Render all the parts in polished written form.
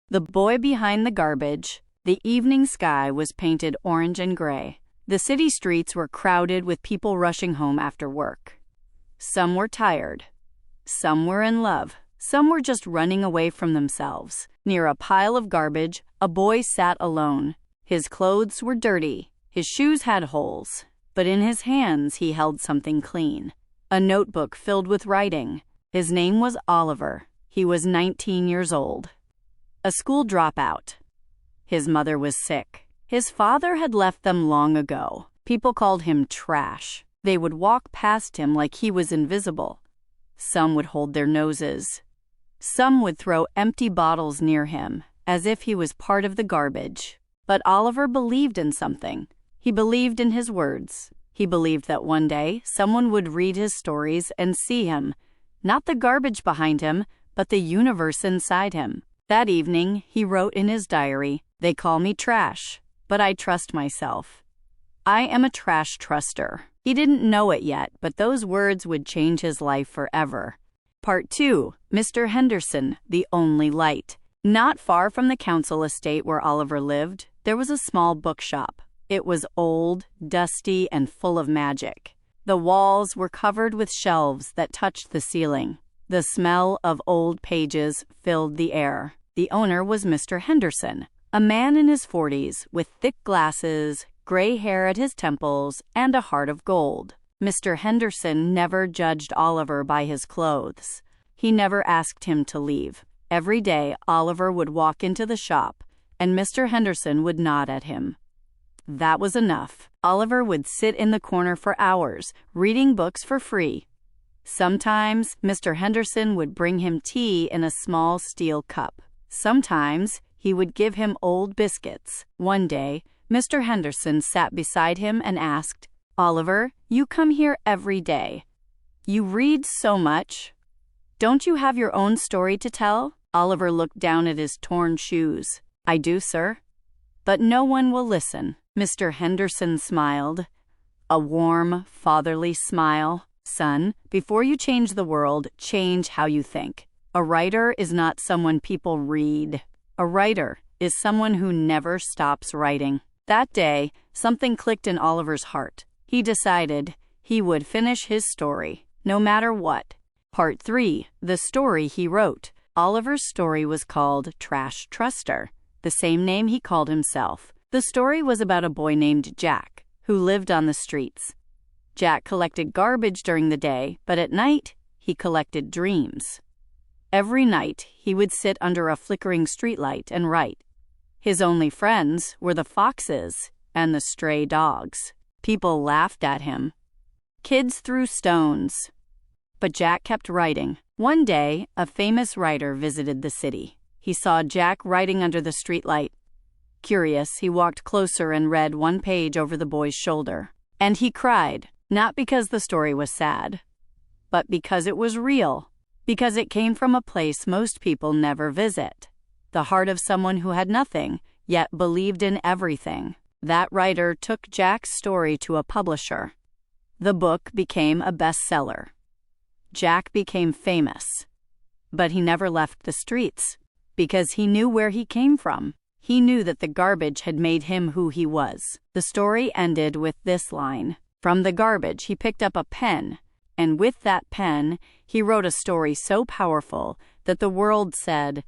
The boy behind the garbage. The evening sky was painted orange and gray. The city streets were crowded with people rushing home after work. Some were tired. Some were in love. Some were just running away from themselves. Near a pile of garbage, a boy sat alone. His clothes were dirty. His shoes had holes. But in his hands he held something clean. A notebook filled with writing. His name was Oliver. He was 19 years old. A school dropout. His mother was sick. His father had left them long ago. People called him trash. They would walk past him like he was invisible. Some would hold their noses. Some would throw empty bottles near him, as if he was part of the garbage. But Oliver believed in something. He believed in his words. He believed that one day someone would read his stories and see him, not the garbage behind him, but the universe inside him. That evening, he wrote in his diary, "They call me trash, but I trust myself. I am a trash truster." He didn't know it yet, but those words would change his life forever. Part 2. Mr. Henderson, the Only Light. Not far from the council estate where Oliver lived, there was a small bookshop. It was old, dusty, and full of magic. The walls were covered with shelves that touched the ceiling. The smell of old pages filled the air. The owner was Mr. Henderson, a man in his 40s with thick glasses, gray hair at his temples, and a heart of gold. Mr. Henderson never judged Oliver by his clothes. He never asked him to leave. Every day, Oliver would walk into the shop, and Mr. Henderson would nod at him. That was enough. Oliver would sit in the corner for hours, reading books for free. Sometimes, Mr. Henderson would bring him tea in a small steel cup. Sometimes, he would give him old biscuits. One day, Mr. Henderson sat beside him and asked, "Oliver, you come here every day. You read so much. Don't you have your own story to tell?" Oliver looked down at his torn shoes. "I do, sir. But no one will listen." Mr. Henderson smiled, a warm, fatherly smile. "Son, before you change the world, change how you think. A writer is not someone people read. A writer is someone who never stops writing." That day, something clicked in Oliver's heart. He decided he would finish his story, no matter what. Part 3. The story he wrote. Oliver's story was called Trash Truster, the same name he called himself. The story was about a boy named Jack, who lived on the streets. Jack collected garbage during the day, but at night, he collected dreams. Every night, he would sit under a flickering streetlight and write. His only friends were the foxes and the stray dogs. People laughed at him. Kids threw stones. But Jack kept writing. One day, a famous writer visited the city. He saw Jack writing under the streetlight. Curious, he walked closer and read one page over the boy's shoulder. And he cried, not because the story was sad, but because it was real, because it came from a place most people never visit. The heart of someone who had nothing, yet believed in everything. That writer took Jack's story to a publisher. The book became a bestseller. Jack became famous. But he never left the streets, because he knew where he came from. He knew that the garbage had made him who he was. The story ended with this line. From the garbage, he picked up a pen, and with that pen, he wrote a story so powerful that the world said,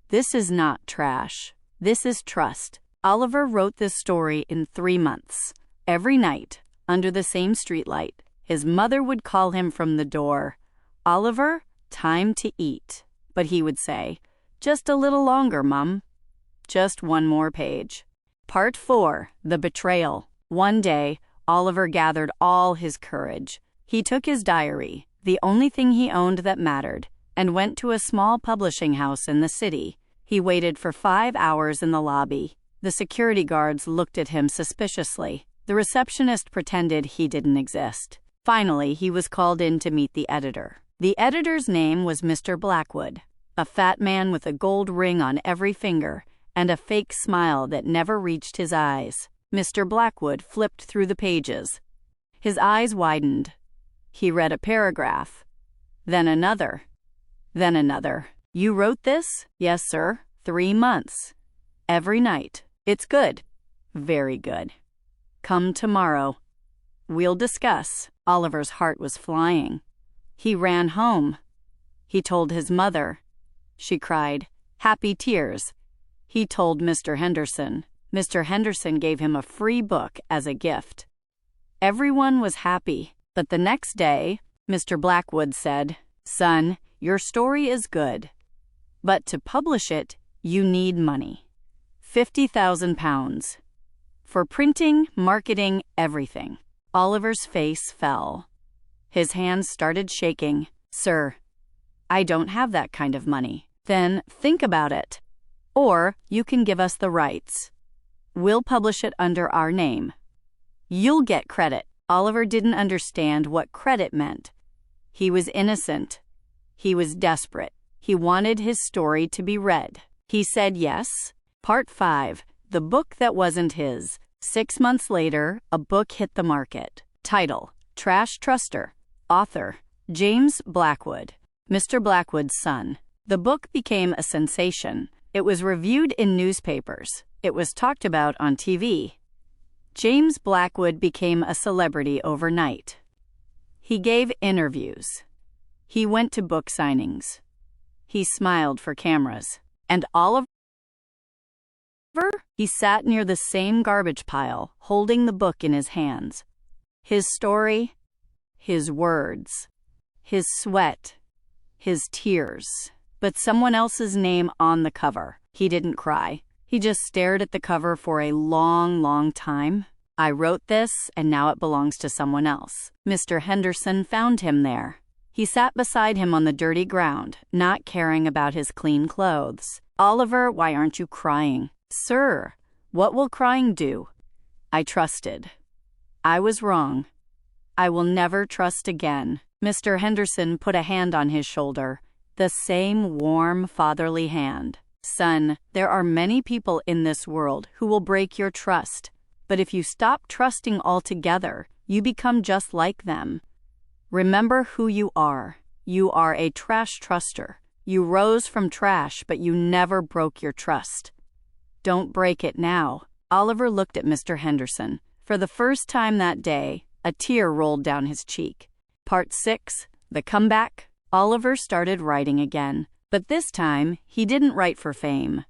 "This is not trash. This is trust." Oliver wrote this story in 3 months. Every night, under the same streetlight, his mother would call him from the door, "Oliver, time to eat." But he would say, "Just a little longer, Mum. Just one more page." Part 4. The Betrayal. One day, Oliver gathered all his courage. He took his diary, the only thing he owned that mattered, and went to a small publishing house in the city. He waited for 5 hours in the lobby. The security guards looked at him suspiciously. The receptionist pretended he didn't exist. Finally, he was called in to meet the editor. The editor's name was Mr. Blackwood, a fat man with a gold ring on every finger and a fake smile that never reached his eyes. Mr. Blackwood flipped through the pages. His eyes widened. He read a paragraph, then another, then another. "You wrote this?" "Yes, sir. 3 months. Every night. It's good. Very good. Come tomorrow. We'll discuss. Oliver's heart was flying. He ran home. He told his mother. She cried, happy tears. He told Mr. Henderson. Mr. Henderson gave him a free book as a gift. Everyone was happy, but the next day, Mr. Blackwood said, son, your story is good, but to publish it, you need money. £50,000. For printing, marketing, everything. Oliver's face fell. His hands started shaking. Sir, I don't have that kind of money. Then think about it. Or you can give us the rights. We'll publish it under our name. You'll get credit. Oliver didn't understand what credit meant. He was innocent. He was desperate. He wanted his story to be read. He said yes. Part 5. The book that wasn't his. 6 months later, a book hit the market. Title: Trash Truster. Author: James Blackwood. Mr. Blackwood's son. The book became a sensation. It was reviewed in newspapers. It was talked about on TV. James Blackwood became a celebrity overnight. He gave interviews. He went to book signings. He smiled for cameras. And Oliver? He sat near the same garbage pile, holding the book in his hands. His story, his words, his sweat, his tears. But someone else's name on the cover. He didn't cry. He just stared at the cover for a long, long time. I wrote this, and now it belongs to someone else. Mr. Henderson found him there. He sat beside him on the dirty ground, not caring about his clean clothes. Oliver, why aren't you crying? Sir, what will crying do? I trusted. I was wrong. I will never trust again. Mr. Henderson put a hand on his shoulder, the same warm, fatherly hand. Son, there are many people in this world who will break your trust, but if you stop trusting altogether, you become just like them. Remember who you are. You are a trash truster. You rose from trash, but you never broke your trust. Don't break it now. Oliver looked at Mr. Henderson. For the first time that day, a tear rolled down his cheek. Part 6. The Comeback. Oliver started writing again, but this time he didn't write for fame.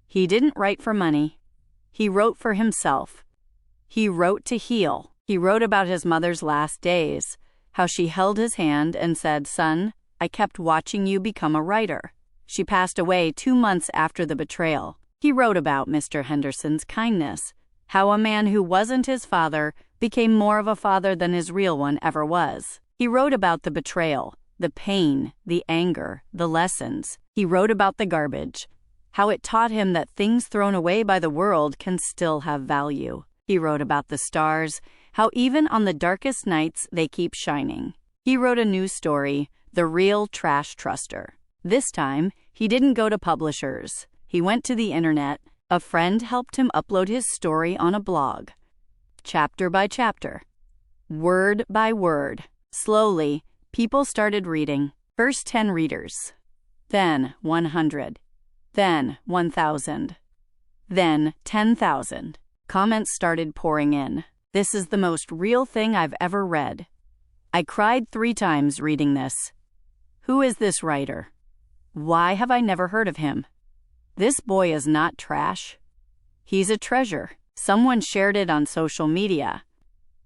He didn't write for money. He wrote for himself. He wrote to heal. He wrote about his mother's last days, how she held his hand and said, son, I kept watching you become a writer. She passed away 2 months after the betrayal. He wrote about Mr. Henderson's kindness, how a man who wasn't his father became more of a father than his real one ever was. He wrote about the betrayal, the pain, the anger, the lessons. He wrote about the garbage, how it taught him that things thrown away by the world can still have value. He wrote about the stars, how even on the darkest nights they keep shining. He wrote a new story, The Real Trash Truster. This time, he didn't go to publishers. He went to the internet. A friend helped him upload his story on a blog. Chapter by chapter. Word by word. Slowly, people started reading. First 10 readers. Then 100. Then 1,000. Then 10,000. Comments started pouring in. This is the most real thing I've ever read. I cried 3 times reading this. Who is this writer? Why have I never heard of him? This boy is not trash. He's a treasure. Someone shared it on social media.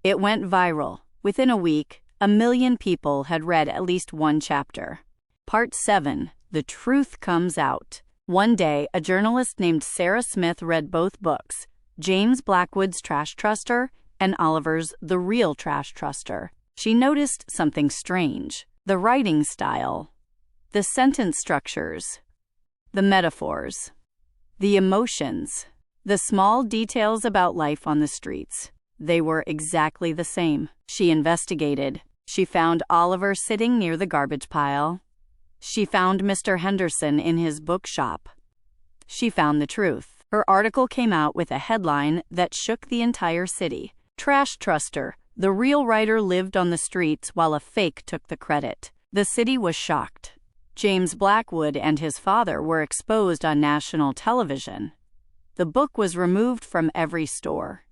It went viral. Within a week, 1 million people had read at least 1 chapter. Part 7. The Truth Comes Out. One day, a journalist named Sarah Smith read both books, James Blackwood's Trash Truster and Oliver's The Real Trash Truster. She noticed something strange. The writing style, the sentence structures, the metaphors, the emotions, the small details about life on the streets. They were exactly the same. She investigated. She found Oliver sitting near the garbage pile. She found Mr. Henderson in his bookshop. She found the truth. Her article came out with a headline that shook the entire city. Trash Truster. The real writer lived on the streets while a fake took the credit. The city was shocked. James Blackwood and his father were exposed on national television. The book was removed from every store.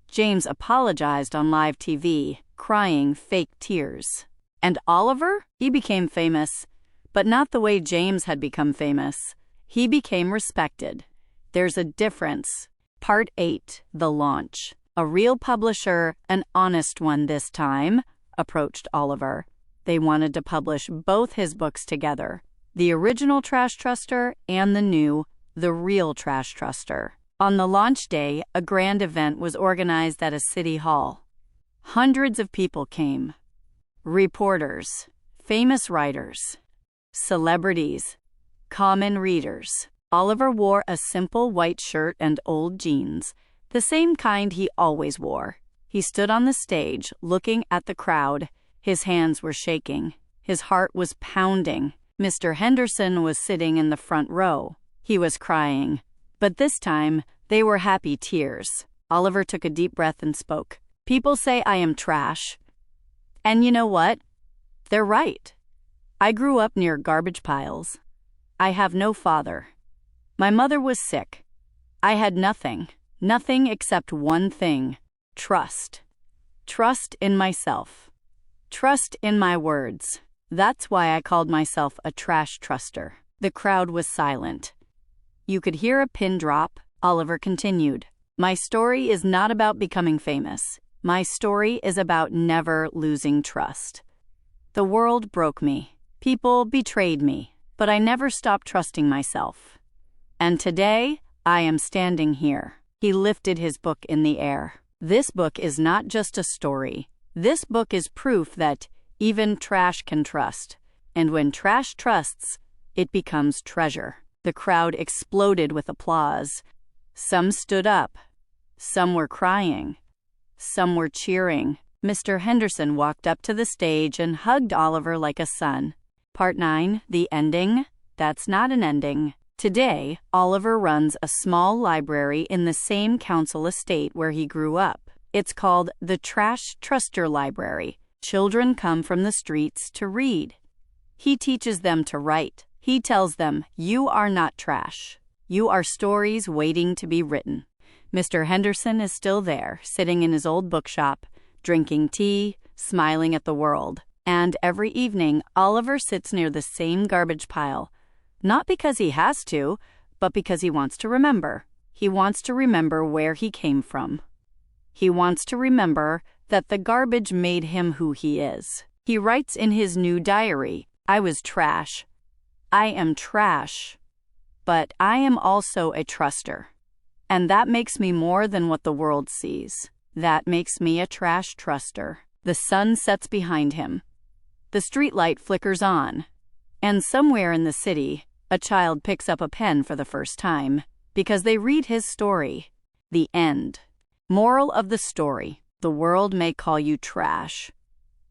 James apologized on live TV, crying fake tears. And Oliver? He became famous, but not the way James had become famous. He became respected. There's a difference. Part 8, The Launch. A real publisher, an honest one this time, approached Oliver. They wanted to publish both his books together, the original Trash Truster and the new, The Real Trash Truster. On the launch day, a grand event was organized at a city hall. Hundreds of people came. Reporters, famous writers, celebrities, common readers. Oliver wore a simple white shirt and old jeans, the same kind he always wore. He stood on the stage, looking at the crowd. His hands were shaking. His heart was pounding. Mr. Henderson was sitting in the front row. He was crying. But this time, they were happy tears. Oliver took a deep breath and spoke. People say I am trash. And you know what? They're right. I grew up near garbage piles. I have no father. My mother was sick. I had nothing except one thing: trust. Trust in myself. Trust in my words. That's why I called myself a trash truster. The crowd was silent. You could hear a pin drop. Oliver continued. My story is not about becoming famous. My story is about never losing trust. The world broke me. People betrayed me. But I never stopped trusting myself. And today, I am standing here. He lifted his book in the air. This book is not just a story. This book is proof that even trash can trust. And when trash trusts, it becomes treasure. The crowd exploded with applause. Some stood up. Some were crying. Some were cheering. Mr. Henderson walked up to the stage and hugged Oliver like a son. Part 9, The Ending. That's not an ending. Today, Oliver runs a small library in the same council estate where he grew up. It's called the Trash Truster Library. Children come from the streets to read. He teaches them to write. He tells them, you are not trash. You are stories waiting to be written. Mr. Henderson is still there, sitting in his old bookshop, drinking tea, smiling at the world. And every evening, Oliver sits near the same garbage pile. Not because he has to, but because he wants to remember. He wants to remember where he came from. He wants to remember that the garbage made him who he is. He writes in his new diary, I was trash. I am trash. But I am also a truster. And that makes me more than what the world sees. That makes me a trash truster. The sun sets behind him. The streetlight flickers on. And somewhere in the city, a child picks up a pen for the first time because they read his story. The end. Moral of the story. The world may call you trash.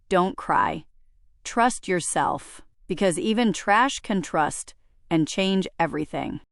Don't cry. Trust yourself, because even trash can trust and change everything.